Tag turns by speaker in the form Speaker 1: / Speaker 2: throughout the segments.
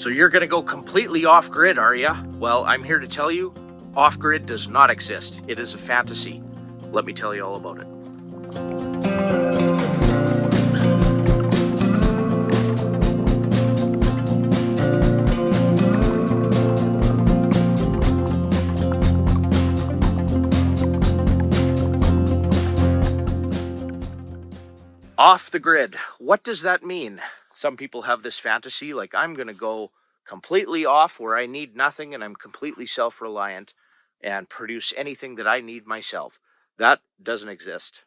Speaker 1: So you're going to go completely off-grid, are you? Well, I'm here to tell you, off-grid does not exist. It is a fantasy. Let me tell you all about it. Off the grid. What does that mean? Some people have this fantasy like I'm going to go completely off where I need nothing and I'm completely self-reliant and produce anything that I need myself. That doesn't exist.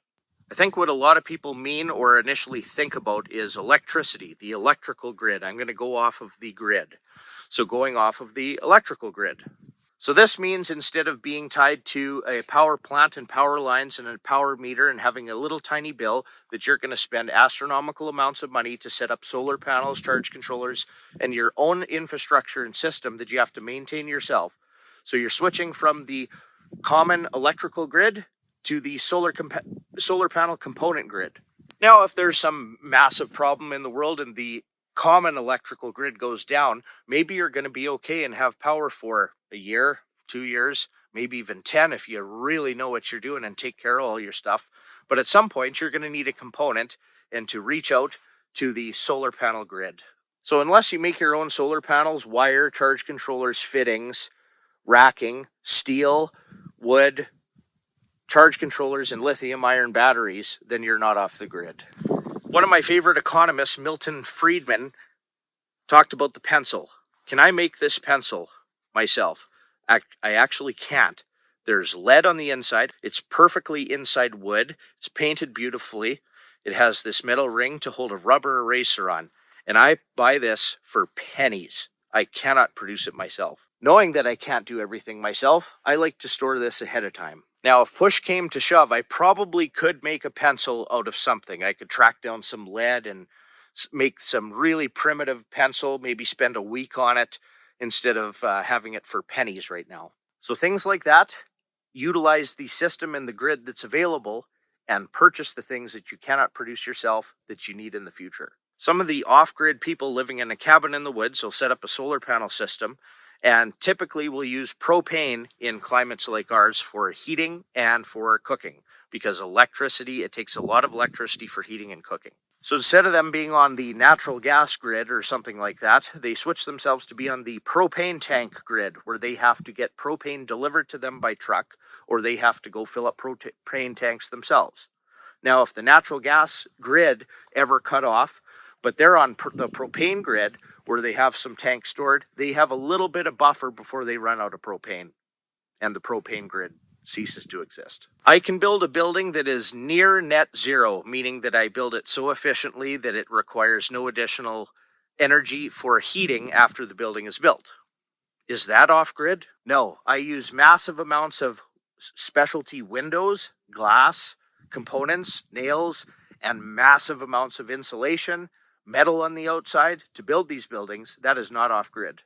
Speaker 1: I think what a lot of people mean or initially think about is electricity, the electrical grid. I'm going to go off of the grid. So going off of the electrical grid. So this means instead of being tied to a power plant and power lines and a power meter and having a little tiny bill, that you're going to spend astronomical amounts of money to set up solar panels, charge controllers, and your own infrastructure and system that you have to maintain yourself. So you're switching from the common electrical grid to the solar panel component grid. Now, if there's some massive problem in the world and the common electrical grid goes down, maybe you're going to be okay and have power for a year, 2 years, maybe even 10 if you really know what you're doing and take care of all your stuff. But at some point, you're going to need a component and to reach out to the solar panel grid. So unless you make your own solar panels, wire, charge controllers, fittings, racking, steel, wood, charge controllers, and lithium-ion batteries, then you're not off the grid. One of my favorite economists, Milton Friedman, talked about the pencil. Can I make this pencil myself? I actually can't. There's lead on the inside. It's perfectly inside wood. It's painted beautifully. It has this metal ring to hold a rubber eraser on. And I buy this for pennies. I cannot produce it myself. Knowing that I can't do everything myself, I like to store this ahead of time. Now, if push came to shove, I probably could make a pencil out of something. I could track down some lead and make some really primitive pencil, maybe spend a week on it instead of having it for pennies right now. So things like that, utilize the system and the grid that's available and purchase the things that you cannot produce yourself that you need in the future. Some of the off-grid people living in a cabin in the woods will set up a solar panel system and typically will use propane in climates like ours for heating and for cooking because electricity, it takes a lot of electricity for heating and cooking. So instead of them being on the natural gas grid or something like that, they switch themselves to be on the propane tank grid where they have to get propane delivered to them by truck or they have to go fill up propane tanks themselves. Now, if the natural gas grid ever cut off, but they're on the propane grid where they have some tanks stored, they have a little bit of buffer before they run out of propane and the propane grid ceases to exist. I can build a building that is near net zero, meaning that I build it so efficiently that it requires no additional energy for heating after the building is built. Is that off-grid? No, I use massive amounts of specialty windows, glass, components, nails, and massive amounts of insulation, metal on the outside to build these buildings. That is not off-grid.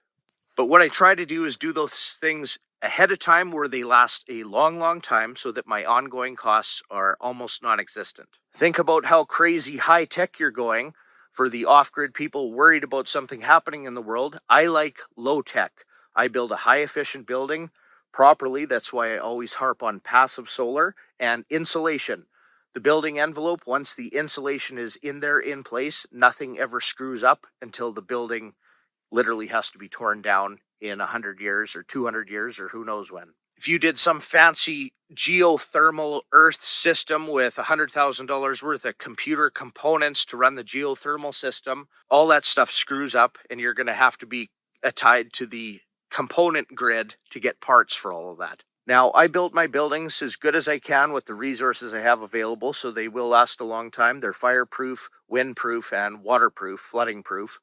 Speaker 1: But what I try to do is do those things ahead of time where they last a long, long time so that my ongoing costs are almost non-existent. Think about how crazy high-tech you're going for the off-grid people worried about something happening in the world. I like low-tech. I build a high-efficient building properly. That's why I always harp on passive solar and insulation. The building envelope, once the insulation is in there in place, nothing ever screws up until the building literally has to be torn down in 100 years or 200 years or who knows when. If you did some fancy geothermal earth system with $100,000 worth of computer components to run the geothermal system, all that stuff screws up and you're going to have to be tied to the component grid to get parts for all of that. Now, I built my buildings as good as I can with the resources I have available, so they will last a long time. They're fireproof, windproof, and waterproof, flooding proof.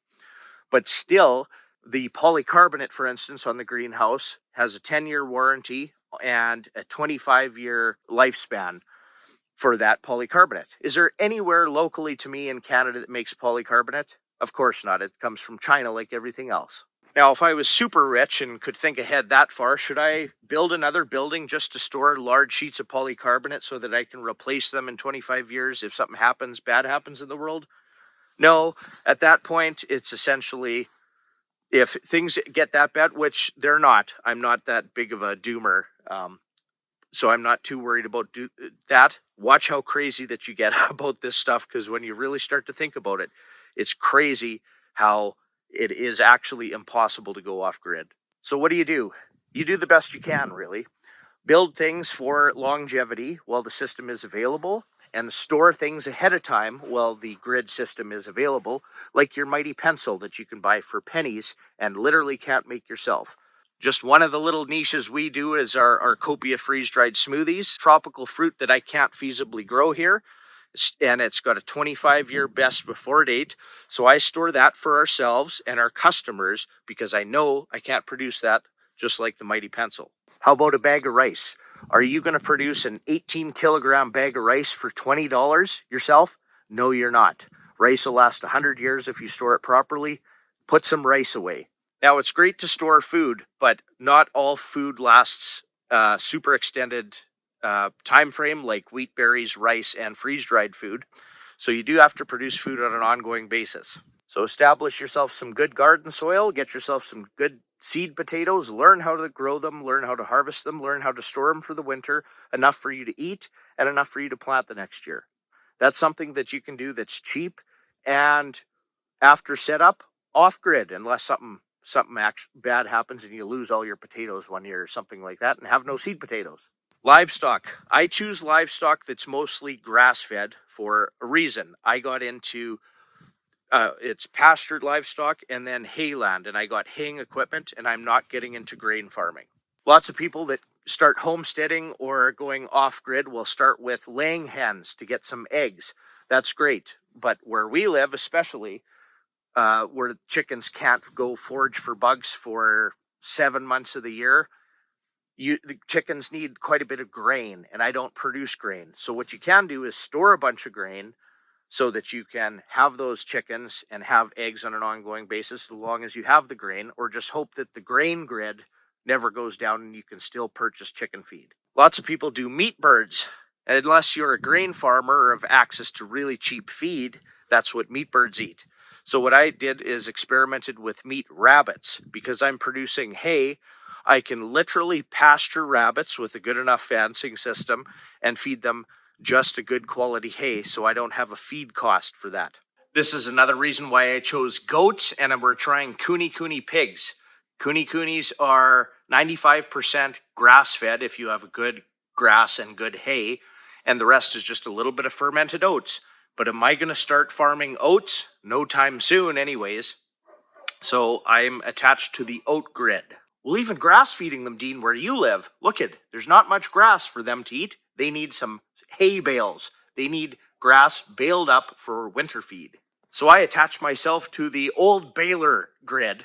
Speaker 1: But still, the polycarbonate, for instance, on the greenhouse has a 10-year warranty and a 25-year lifespan for that polycarbonate. Is there anywhere locally to me in Canada that makes polycarbonate? Of course not. It comes from China like everything else. Now, if I was super rich and could think ahead that far, should I build another building just to store large sheets of polycarbonate so that I can replace them in 25 years if something happens, bad happens in the world? No, at that point, it's essentially If things get that bad, which they're not, I'm not that big of a doomer. So I'm not too worried about that. Watch how crazy that you get about this stuff, because when you really start to think about it, it's crazy how it is actually impossible to go off grid. So what do? You do the best you can, really. Build things for longevity while the system is available, and store things ahead of time while the grid system is available, like your mighty pencil that you can buy for pennies and literally can't make yourself. Just one of the little niches we do is our Copia freeze-dried smoothies, tropical fruit that I can't feasibly grow here, and it's got a 25-year best before date. So I store that for ourselves and our customers because I know I can't produce that just like the mighty pencil. How about a bag of rice? Are you going to produce an 18-kilogram bag of rice for $20 yourself? No, you're not. Rice will last 100 years if you store it properly. Put some rice away. Now, it's great to store food, but not all food lasts super extended time frame like wheat, berries, rice, and freeze-dried food. So you do have to produce food on an ongoing basis. So establish yourself some good garden soil, get yourself some good seed potatoes, learn how to grow them, learn how to harvest them, learn how to store them for the winter, enough for you to eat and enough for you to plant the next year. That's something that you can do that's cheap, and after setup, off grid, unless something bad happens and you lose all your potatoes one year or something like that and have no seed potatoes. Livestock. I choose livestock that's mostly grass-fed for a reason. I got into it's pastured livestock and then hayland, and I got haying equipment, and I'm not getting into grain farming. Lots of people that start homesteading or going off-grid will start with laying hens to get some eggs. That's great, but where we live, especially, where chickens can't go forage for bugs for 7 months of the year, the chickens need quite a bit of grain, and I don't produce grain. So what you can do is store a bunch of grain so that you can have those chickens and have eggs on an ongoing basis as long as you have the grain, or just hope that the grain grid never goes down and you can still purchase chicken feed. Lots of people do meat birds, and unless you're a grain farmer or have access to really cheap feed, that's what meat birds eat. So what I did is experimented with meat rabbits. Because I'm producing hay, I can literally pasture rabbits with a good enough fencing system and feed them just a good quality hay, so I don't have a feed cost for that. This is another reason why I chose goats, and we're trying Kune pigs. Kunis are 95% grass-fed if you have a good grass and good hay, and the rest is just a little bit of fermented oats. But am I going to start farming oats? No time soon anyways. So I'm attached to the oat grid. Well, even grass feeding them, Dean, where you live, look it, there's not much grass for them to eat. They need some hay bales. They need grass baled up for winter feed. So I attached myself to the old baler grid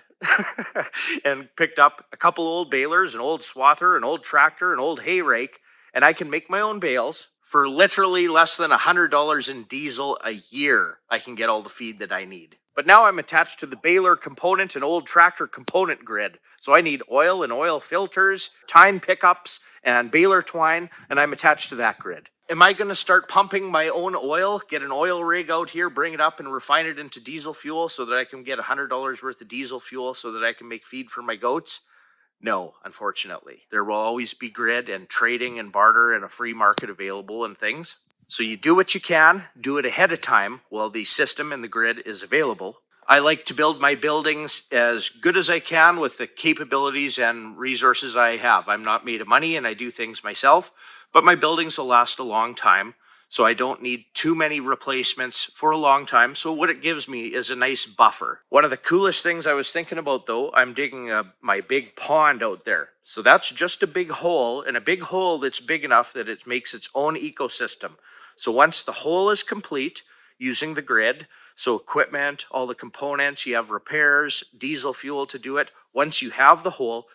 Speaker 1: and picked up a couple old balers, an old swather, an old tractor, an old hay rake, and I can make my own bales. For literally less than $100 in diesel a year, I can get all the feed that I need. But now I'm attached to the baler component and old tractor component grid. So I need oil and oil filters, tine pickups, and baler twine, and I'm attached to that grid. Am I going to start pumping my own oil, get an oil rig out here, bring it up and refine it into diesel fuel so that I can get $100 worth of diesel fuel so that I can make feed for my goats? No, unfortunately. There will always be grid and trading and barter and a free market available and things. So you do what you can, do it ahead of time while the system and the grid is available. I like to build my buildings as good as I can with the capabilities and resources I have. I'm not made of money and I do things myself, but my buildings will last a long time. So I don't need too many replacements for a long time. So what it gives me is a nice buffer. One of the coolest things I was thinking about, though, I'm digging my big pond out there. So that's just a big hole, and a big hole that's big enough that it makes its own ecosystem. So once the hole is complete, using the grid, so equipment, all the components, you have repairs, diesel fuel to do it. Once you have the hole,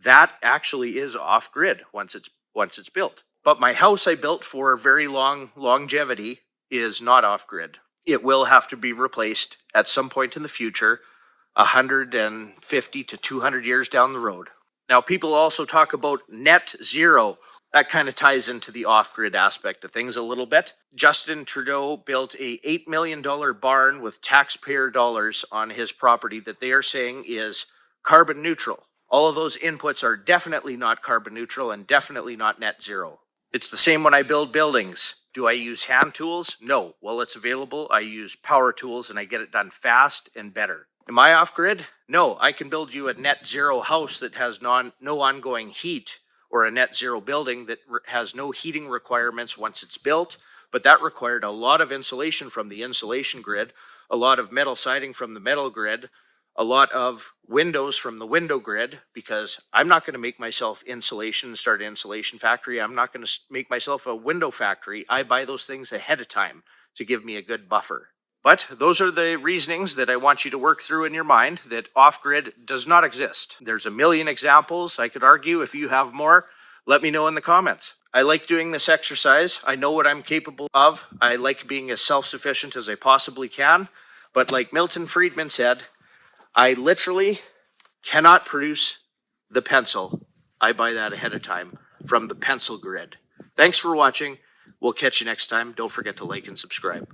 Speaker 1: that actually is off grid once it's built. But my house I built for very long longevity is not off-grid. It will have to be replaced at some point in the future, 150 to 200 years down the road. Now, people also talk about net zero. That kind of ties into the off-grid aspect of things a little bit. Justin Trudeau built a $8 million barn with taxpayer dollars on his property that they are saying is carbon neutral. All of those inputs are definitely not carbon neutral and definitely not net zero. It's the same when I build buildings. Do I use hand tools? No. Well, it's available. I use power tools and I get it done fast and better. Am I off-grid? No. I can build you a net zero house that has no ongoing heat, or a net zero building that has no heating requirements once it's built, but that required a lot of insulation from the insulation grid, a lot of metal siding from the metal grid, a lot of windows from the window grid, because I'm not going to make myself insulation and start an insulation factory. I'm not going to make myself a window factory. I buy those things ahead of time to give me a good buffer. But those are the reasonings that I want you to work through in your mind, that off-grid does not exist. There's a million examples. I could argue. If you have more, let me know in the comments. I like doing this exercise. I know what I'm capable of. I like being as self-sufficient as I possibly can. But like Milton Friedman said, I literally cannot produce the pencil. I buy that ahead of time from the pencil grid. Thanks for watching. We'll catch you next time. Don't forget to like and subscribe.